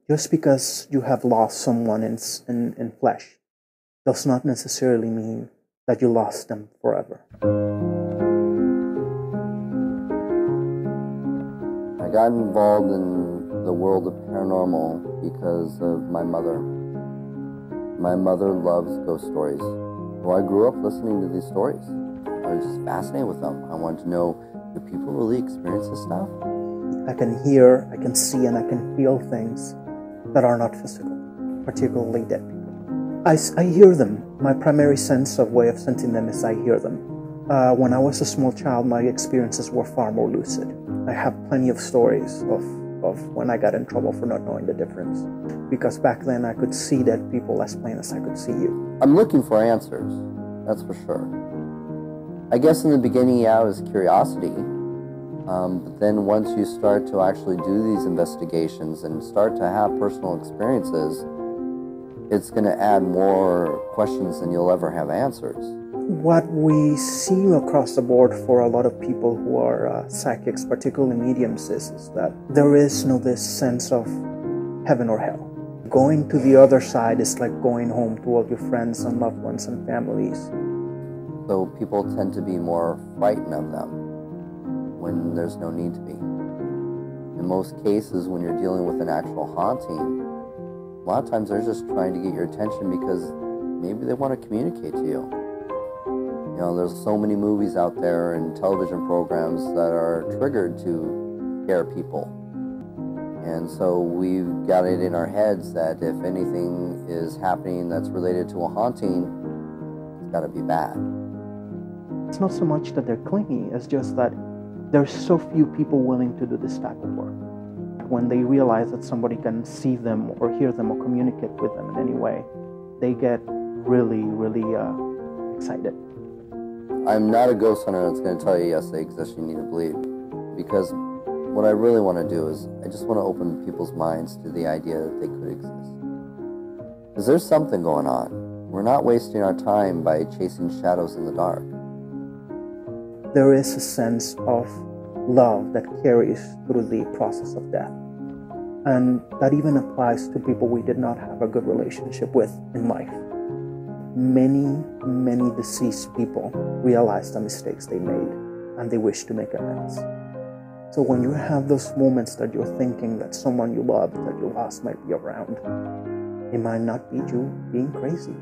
Just because you have lost someone in flesh does not necessarily mean that you lost them forever. I got involved in the world of paranormal because of my mother. My mother loves ghost stories. So I grew up listening to these stories. I was just fascinated with them. I wanted to know, do people really experience this stuff? I can hear, I can see, and I can feel things that are not physical, particularly dead people. I hear them. My primary sense of way of sensing them is I hear them. When I was a small child, my experiences were far more lucid. I have plenty of stories of when I got in trouble for not knowing the difference. Because back then I could see dead people as plain as I could see you. I'm looking for answers, that's for sure. I guess in the beginning, yeah, it was curiosity. But then once you start to actually do these investigations and start to have personal experiences, it's going to add more questions than you'll ever have answers. What we see across the board for a lot of people who are psychics, particularly mediums, is that there is no this sense of heaven or hell. Going to the other side is like going home to all your friends and loved ones and families. So people tend to be more frightened of them when there's no need to be. In most cases, when you're dealing with an actual haunting, a lot of times they're just trying to get your attention because maybe they want to communicate to you. You know, there's so many movies out there and television programs that are triggered to scare people. And so we've got it in our heads that if anything is happening that's related to a haunting, it's got to be bad. It's not so much that they're clingy, it's just that there's so few people willing to do this type of work. When they realize that somebody can see them or hear them or communicate with them in any way, they get really, really excited. I'm not a ghost hunter that's going to tell you, yes, they exist, you need to believe. Because what I really want to do is, I just want to open people's minds to the idea that they could exist. Because there's something going on. We're not wasting our time by chasing shadows in the dark. There is a sense of love that carries through the process of death. And that even applies to people we did not have a good relationship with in life. Many, many deceased people realize the mistakes they made and they wish to make amends. So when you have those moments that you're thinking that someone you love, that you lost might be around, it might not be you being crazy.